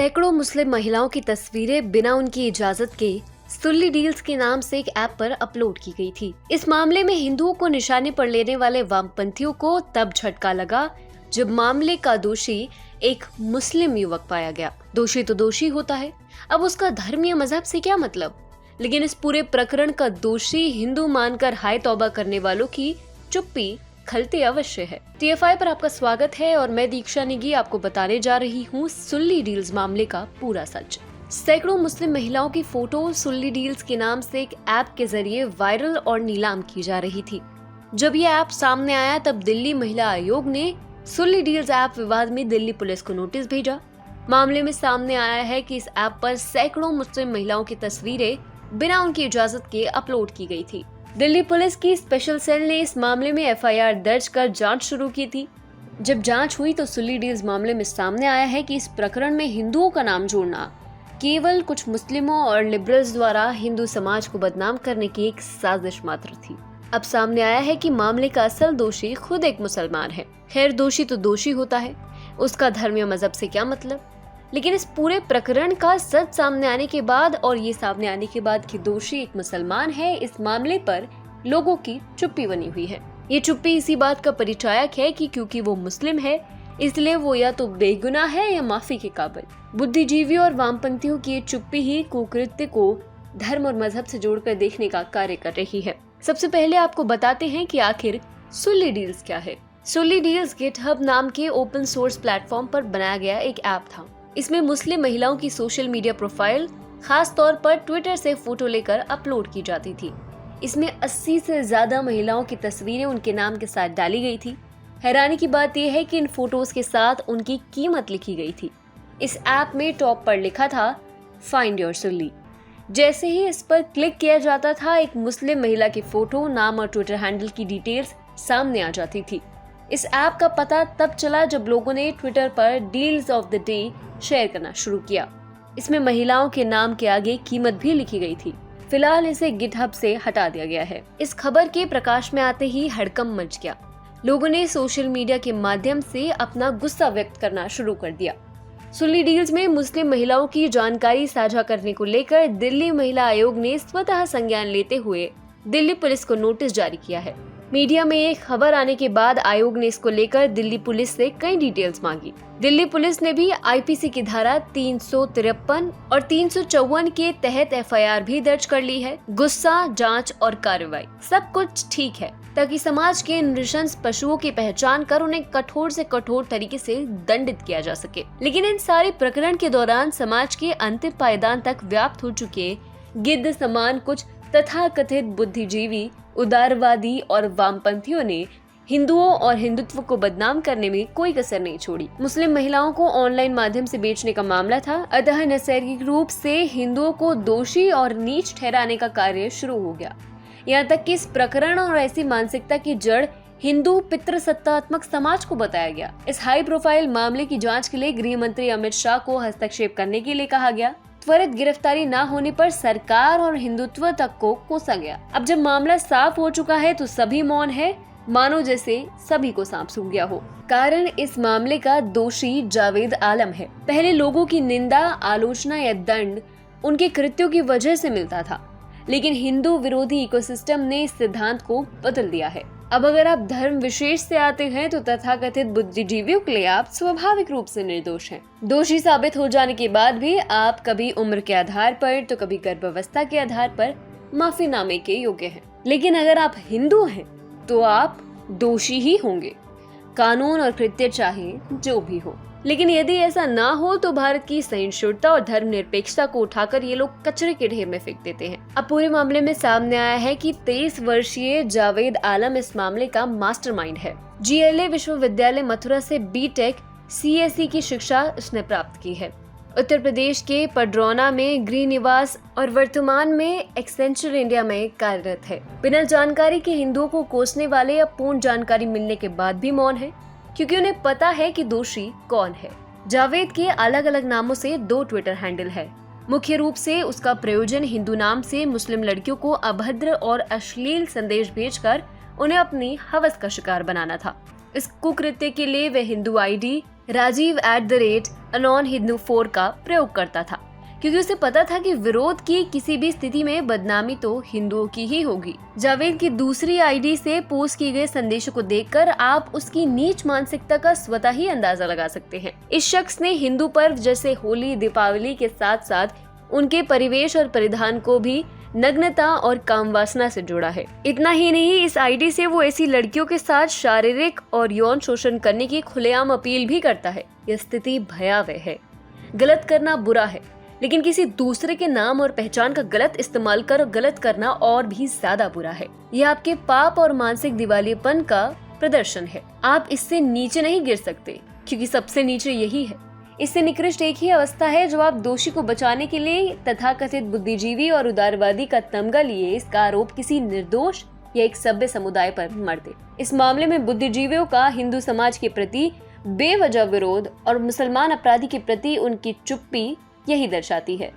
सैकड़ों मुस्लिम महिलाओं की तस्वीरें बिना उनकी इजाजत के सुल्ली डील्स के नाम से एक ऐप पर अपलोड की गई थी। इस मामले में हिंदुओं को निशाने पर लेने वाले वामपंथियों को तब झटका लगा जब मामले का दोषी एक मुस्लिम युवक पाया गया। दोषी तो दोषी होता है, अब उसका धर्म या मजहब से क्या मतलब। लेकिन इस पूरे प्रकरण का दोषी हिंदू मानकर हाय तौबा करने वालों की चुप्पी खलती अवश्य है। TFI पर आपका स्वागत है और मैं दीक्षा नेगी आपको बताने जा रही हूँ सुल्ली डील्स मामले का पूरा सच। सैकड़ों मुस्लिम महिलाओं की फोटो सुल्ली डील्स के नाम से एक ऐप के जरिए वायरल और नीलाम की जा रही थी। जब ये ऐप सामने आया तब दिल्ली महिला आयोग ने सुल्ली डील्स ऐप विवाद में दिल्ली पुलिस को नोटिस भेजा। मामले में सामने आया है कि इस ऐप पर सैकड़ों मुस्लिम महिलाओं की तस्वीरें बिना उनकी इजाजत के अपलोड की गई थी। दिल्ली पुलिस की स्पेशल सेल ने इस मामले में FIR दर्ज कर जांच शुरू की थी। जब जांच हुई तो सुल्ली डील्स मामले में सामने आया है कि इस प्रकरण में हिंदुओं का नाम जोड़ना केवल कुछ मुस्लिमों और लिबरल्स द्वारा हिंदू समाज को बदनाम करने की एक साजिश मात्र थी। अब सामने आया है कि मामले का असल दोषी खुद एक मुसलमान है। खैर, दोषी तो दोषी होता है, उसका धर्म या मजहब से क्या मतलब। लेकिन इस पूरे प्रकरण का सच सामने आने के बाद और ये सामने आने के बाद कि दोषी एक मुसलमान है, इस मामले पर लोगों की चुप्पी बनी हुई है। ये चुप्पी इसी बात का परिचायक है कि क्योंकि वो मुस्लिम है इसलिए वो या तो बेगुनाह है या माफी के काबिल। बुद्धिजीवियों और वामपंथियों की ये चुप्पी ही कुकृत्य को धर्म और मजहब से जोड़कर देखने का कार्य कर रही है। सबसे पहले आपको बताते हैं कि आखिर सुल्ली डील्स क्या है। सुल्ली डील्स GitHub नाम के ओपन सोर्स प्लेटफॉर्म पर बनाया गया एक ऐप था। इसमें मुस्लिम महिलाओं की सोशल मीडिया प्रोफाइल खास तौर पर ट्विटर से फोटो लेकर अपलोड की जाती थी। इसमें 80 से ज्यादा महिलाओं की तस्वीरें उनके नाम के साथ डाली गई थी। हैरानी की बात यह है कि इन फोटोज के साथ उनकी कीमत लिखी गई थी। इस ऐप में टॉप पर लिखा था फाइंड योर सुल्ली। जैसे ही इस पर क्लिक किया जाता था एक मुस्लिम महिला की फोटो, नाम और ट्विटर हैंडल की डिटेल्स सामने आ जाती थी। इस ऐप का पता तब चला जब लोगों ने ट्विटर पर deals of the day share करना शुरू किया। इसमें महिलाओं के नाम के आगे कीमत भी लिखी गई थी। फिलहाल इसे GitHub से हटा दिया गया है। इस खबर के प्रकाश में आते ही हड़कंप मच गया। लोगों ने सोशल मीडिया के माध्यम से अपना गुस्सा व्यक्त करना शुरू कर दिया। सुल्ली डील्स में मुस्लिम महिलाओं की जानकारी साझा करने को लेकर दिल्ली महिला आयोग ने स्वतः संज्ञान लेते हुए दिल्ली पुलिस को नोटिस जारी किया है। मीडिया में एक खबर आने के बाद आयोग ने इसको लेकर दिल्ली पुलिस से कई डिटेल्स मांगी। दिल्ली पुलिस ने भी IPC की धारा 353 और 354 के तहत FIR भी दर्ज कर ली है। गुस्सा, जांच और कार्रवाई सब कुछ ठीक है ताकि समाज के नृशंस पशुओं की पहचान कर उन्हें कठोर से कठोर तरीके से दंडित किया जा सके। लेकिन इन सारे प्रकरण के दौरान समाज के अंतिम पायदान तक व्याप्त हो चुके गिद्ध समान कुछ तथाकथित बुद्धिजीवी, उदारवादी और वामपंथियों ने हिंदुओं और हिंदुत्व को बदनाम करने में कोई कसर नहीं छोड़ी। मुस्लिम महिलाओं को ऑनलाइन माध्यम से बेचने का मामला था, अतः नैसर्गिक रूप से हिंदुओं को दोषी और नीच ठहराने का कार्य शुरू हो गया। यहाँ तक कि इस प्रकरण और ऐसी मानसिकता की जड़ हिंदू पितृसत्तात्मक समाज को बताया गया। इस हाई प्रोफाइल मामले की जांच के लिए गृह मंत्री अमित शाह को हस्तक्षेप करने के लिए कहा गया। त्वरित गिरफ्तारी न होने पर सरकार और हिंदुत्व तक को कोसा गया। अब जब मामला साफ हो चुका है तो सभी मौन है, मानो जैसे सभी को सांप सूंघ गया हो। कारण इस मामले का दोषी जावेद आलम है। पहले लोगों की निंदा, आलोचना या दंड उनके कृत्यों की वजह से मिलता था, लेकिन हिंदू विरोधी इकोसिस्टम ने इस सिद्धांत को बदल दिया है। अब अगर आप धर्म विशेष से आते हैं तो तथाकथित बुद्धिजीवियों के लिए आप स्वाभाविक रूप से निर्दोष हैं। दोषी साबित हो जाने के बाद भी आप कभी उम्र के आधार पर तो कभी गर्भावस्था के आधार पर माफीनामे के योग्य हैं। लेकिन अगर आप हिंदू हैं तो आप दोषी ही होंगे, कानून और कृत्य चाहे जो भी हो। लेकिन यदि ऐसा ना हो तो भारत की सहिष्णुता और धर्मनिरपेक्षता को उठाकर ये लोग कचरे के ढेर में फेंक देते हैं। अब पूरे मामले में सामने आया है कि 23 वर्षीय जावेद आलम इस मामले का मास्टरमाइंड है। GLA विश्वविद्यालय मथुरा से BTech CSE की शिक्षा उसने प्राप्त की है। उत्तर प्रदेश के पडरौना में गृह निवास और वर्तमान में एक्सेंचर इंडिया में कार्यरत है। बिना जानकारी के हिंदुओं को कोसने वाले अब पूर्ण जानकारी मिलने के बाद भी मौन है, क्योंकि उन्हें पता है कि दोषी कौन है। जावेद के अलग अलग नामों से 2 ट्विटर हैंडल है। मुख्य रूप से उसका प्रयोजन हिंदू नाम से मुस्लिम लड़कियों को अभद्र और अश्लील संदेश भेजकर उन्हें अपनी हवस का शिकार बनाना था। इस कुकृत्य के लिए वह हिंदू ID राजीव@AnonHindu4 का प्रयोग करता था, क्योंकि उसे पता था कि विरोध की किसी भी स्थिति में बदनामी तो हिंदुओं की ही होगी। जावेद की दूसरी आईडी से पोस्ट किए गए संदेशों को देखकर आप उसकी नीच मानसिकता का स्वतः ही अंदाजा लगा सकते हैं। इस शख्स ने हिंदू पर्व जैसे होली, दीपावली के साथ साथ उनके परिवेश और परिधान को भी नग्नता और कामवासना से जोड़ा है। इतना ही नहीं, इस आईडी से वो ऐसी लड़कियों के साथ शारीरिक और यौन शोषण करने की खुलेआम अपील भी करता है। यह स्थिति भयावह है। गलत करना बुरा है, लेकिन किसी दूसरे के नाम और पहचान का गलत इस्तेमाल कर गलत करना और भी ज्यादा बुरा है। यह आपके पाप और मानसिक दिवालियेपन का प्रदर्शन है। आप इससे नीचे नहीं गिर सकते, क्योंकि सबसे नीचे यही है। इससे निकृष्ट एक ही अवस्था है जो आप दोषी को बचाने के लिए तथाकथित बुद्धिजीवी और उदारवादी का तमगा लिए इसका आरोप किसी निर्दोष या एक सभ्य समुदाय पर मर दे। इस मामले में बुद्धिजीवियों का हिंदू समाज के प्रति बेवजह विरोध और मुसलमान अपराधी के प्रति उनकी चुप्पी यही दर्शाती है।